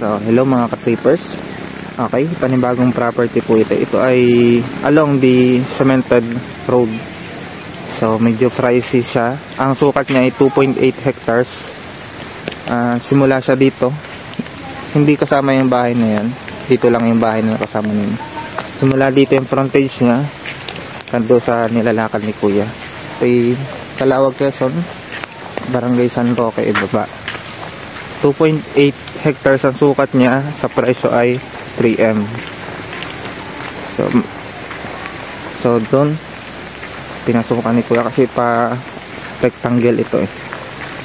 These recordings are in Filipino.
So, hello mga ka-trippers. Okay, panibagong property po ito. Ito ay along the cemented road. So, medyo pricey siya. Ang sukat niya ay 2.8 hectares. Simula siya dito. Hindi kasama yung bahay na yan. Dito lang yung bahay na kasama niya. Simula dito yung frontage niya. Kando sa nilalakad ni Kuya. Ito ay Calawag, Quezon. Barangay San Roque, ibaba. 2.8 hectares ang sukat niya. Sa presyo ay 3M. So doon pinasukan ni Kuya kasi pa rectangle ito eh.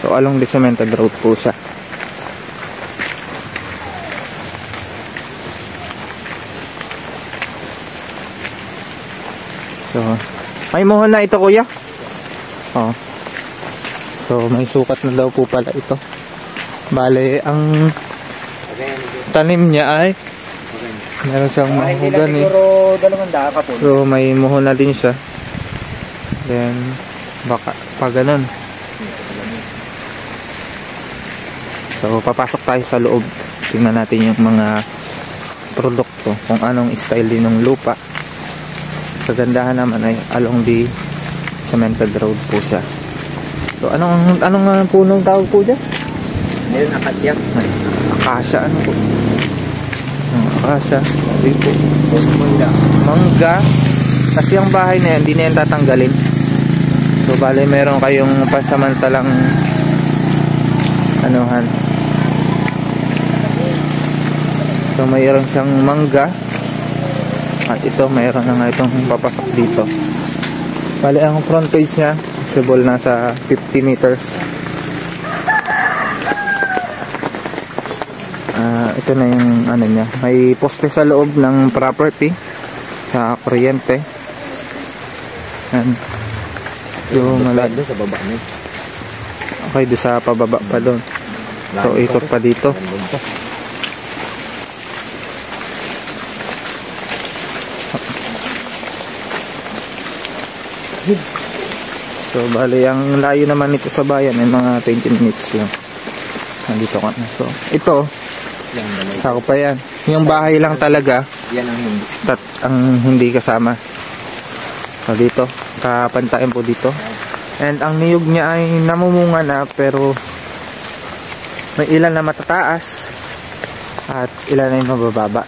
So along the cemented road po siya. So may muhon na ito, Kuya. Oh. So may sukat na daw po pala ito. Bale ang tanim niya ay meron siyang mahugan eh. So may muhon na din siya. Then baka pa ganun. So papasok tayo sa loob. Tingnan natin yung mga produkto, kung anong style din ng lupa. Kagandahan naman ay along the cemented road po siya. So anong punong tawag po dyan? Meron akasya. Akasya, ano po? Akasya. Dito. Mangga. Kasi ang bahay na yan, hindi na yan tatanggalin. So bale meron kayong pansamantalang anuhan. So mayroon siyang mangga. At ito mayroon na nga itong papasok dito. Bale ang frontage niya possible nasa 50 meters. Ito na yung ano niya. May poste sa loob ng property sa kuryente. Yan. Yung malado sa baba niya. Okay, doon sa pababa pa doon. So ikot pa dito. So bali ang layo naman nito sa bayan ay mga 20 minutes lang. Nandito ka na. So ito sako pa yan. Yung bahay lang talaga yan ang hindi kasama. So dito kapantayan po dito. And ang niyog niya ay namumunga na, pero may ilan na matataas at ilan na yung mabababa.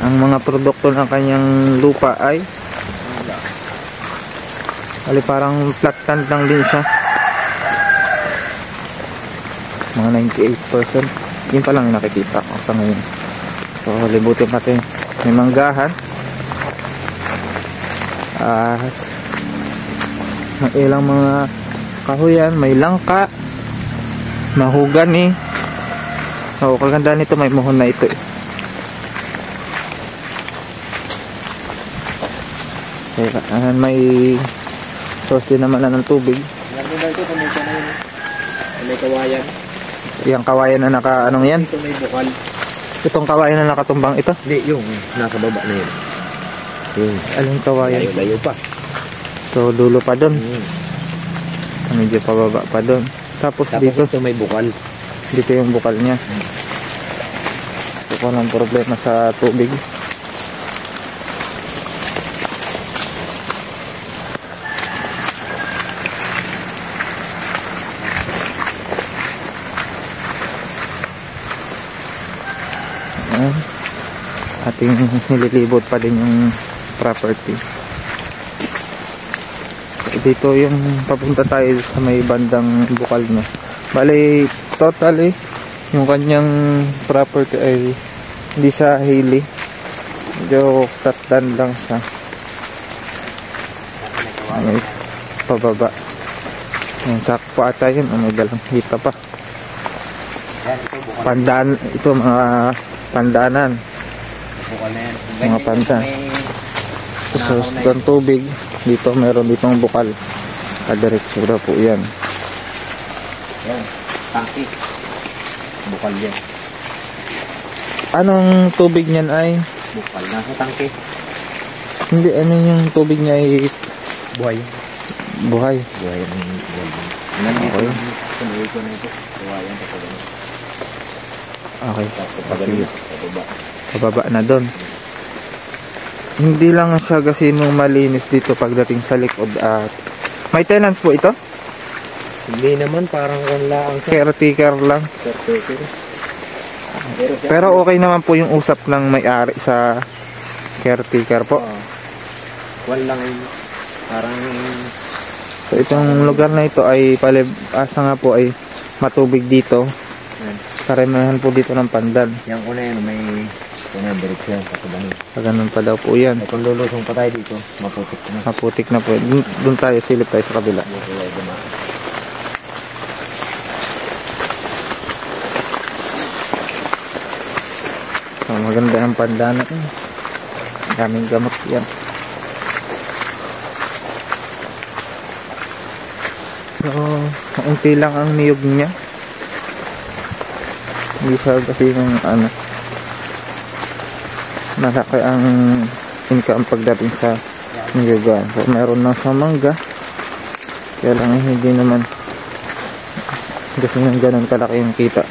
Ang mga produkto ng kanyang lupa ay parang flat land lang din siya. Mga 98%. Yun pa lang yung nakikita ko sa ngayon. So libutin natin. May manggahan at may ilang mga kahuyan. May langka, mahugani. So kaganda nito, may muhon na ito eh. May source din naman na ng tubig. May kawayan. Yung kawayan na naka anong yan? Ito may bukal. Itong kawayan na nakatumbang ito? Hindi, yung nasa baba na yun. Aling kawayan? Layo pa. So dulo pa doon. Medyo pababa pa doon. Tapos dito ito may bukal. Dito yung bukal niya. Ito ng problema sa tubig. Ating nililibot pa din yung property. Dito yung papunta tayo sa may bandang bukal niya. Bali totally yung kanyang property ay hindi siya hilly. Medyo tatdan lang siya. May pababa. Yung sakpo ata yun. May dalang hita pa. Pandaan. Ito mga pandaanan. Mga panta. So doon tubig. Dito meron ditong bukal. Kadiretso daw po yan. Yan. Tangki. Bukal yan. Anong tubig niyan ay? Bukal. Nasa tangki. Hindi, ano yung tubig niya ay? Buhay. Buhay. Buhay. Nandito. Okay. Ito na ito. Buhayan. Okay. Tapos pag Sige. pababa. Pababa na doon. Hindi lang siya kasi nung malinis dito pagdating sa likod at may tenants po ito? Hindi naman, parang wala ang Caretaker lang. caretaker. Pero okay naman po yung usap ng may-ari sa caretaker po. Walang parang So itong lugar na ito ay asa nga po ay matubig dito. Karamihan po dito ng pandan. yung una yan, may unang direksyon katubang. Ganun pa daw po yan. Kung lulusong pa tayo dito, maputik na. Maputik na po. Doon tayo, silip tayo sa kabila. Dito tayo dumaan. So, maganda ang pandan natin. Daming gamot yan. So, unti lang ang niyog niya. Hindi siya kasi yung malaki ang income pagdating sa niyogan. So, meron na sa mangga. Kaya lang hindi naman kasi nang ganun kalaki yung kita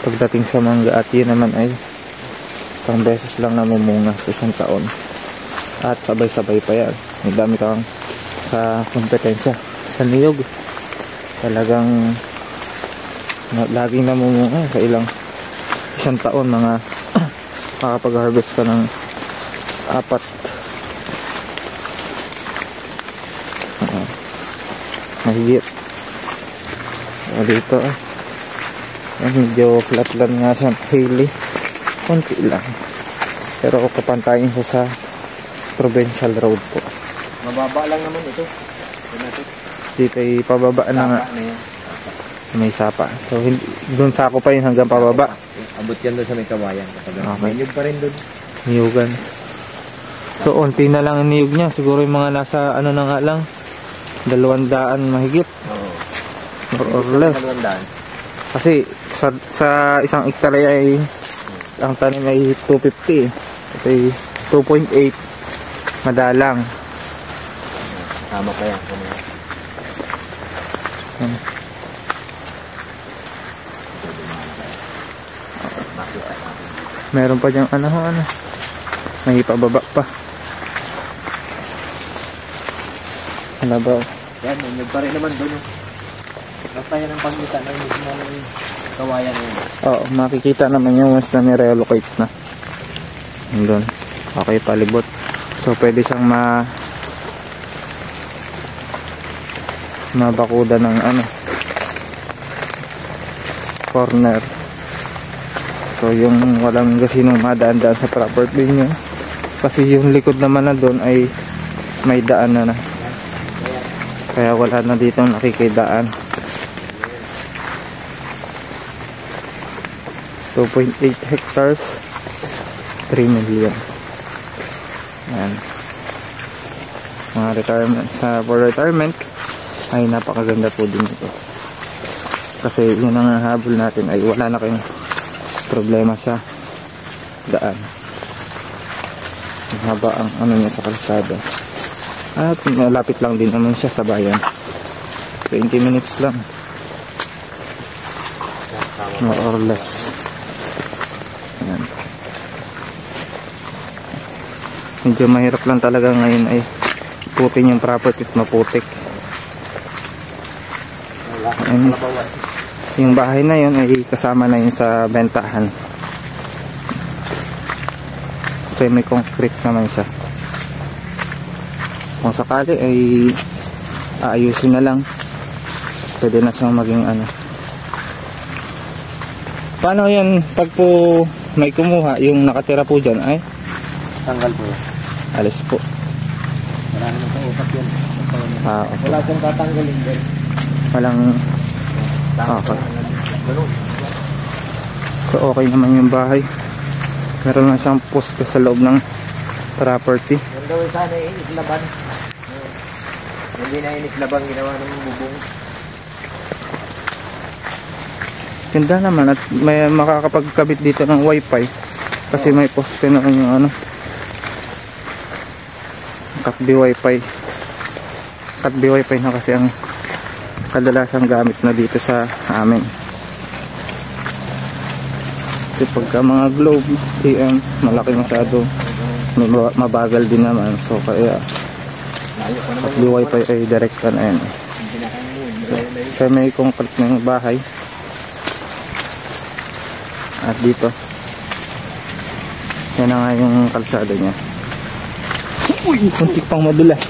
pagdating sa mangga. At yun naman ay isang beses lang namumunga sa isang taon. At sabay-sabay pa yan. May dami kang sa kompetensya. Sa niyog, talagang laging namumunga sa isang taon. Mga makapag-harvest ka ng 4. Mahigit. So, dito medyo flatland nga siya, hilly. Konti lang. Pero kapantayin ko sa provincial road po. Mababa lang naman ito. Dito ay pababa na nga. Na yan. May sapa. So doon sa ako pa yun hanggang pababa. Abot yan doon sa may kawayan. Okay. May niyog pa rin doon. Niyugan. So unti na lang ang niyog niya. Siguro yung mga nasa na nga lang 200 mahigit. Oo. More or less. 200. Kasi sa isang hektarya ay ang tanim ay 250. Ito ay 2.8 madalang. Tama pa yan. Meron pa diyang may pababa pa. Ano ba? Yan, may niyog pa rin naman doon. Basta yan ang pagkita na yung kawayan yun. Oo, makikita naman yung once na nirelocate na. Doon. Okay, palibot. So, pwede siyang mabakuda ng corner. So, yung walang gasinong madaan-daan sa property nyo. Kasi yung likod naman na doon ay may daan na. Kaya wala na dito nakikidaan. 2.8 hectares, 3 million. Ayan. Mga retirement for retirement ay napakaganda po din ito. Kasi yun ang habol natin ay wala na kayong problema sa daan. Haba ang niya sa kalsada. At malapit lang din naman siya sa bayan. 20 minutes lang. More or less. Ayan. Medyo mahirap lang talaga ngayon ay putin yung property at maputik. Ayan. Yung bahay na yun ay kasama na yun sa bentahan. Semi-concrete naman siya. Kung sakali ay aayusin na lang, pwede na siyang maging Paano yan pag po may kumuha yung nakatira po dyan ay Tanggal po. alis po. Wala naman sa utak yan. Okay. Wala siyang tatanggalin din. Walang okay. Ganun. So okay naman yung bahay. Meron na siyang poste sa loob ng property. Yung gawin sana inislaban. Hindi na inislaban, ginawa ng bubong. Ganda naman at may makakapagkabit dito ng wifi kasi may poste na yung Cat-B wifi. Cat-B wifi na kasi ang kadalasang gamit na dito sa amin. Kasi pagka mga Globe, TM, malaki masyado. May mabagal din naman. So kaya pag di wifi ay direct ka na yan. So may concrete na yung bahay. At dito yan na nga yung kalsada niya. Uy, kuntik pang madulas.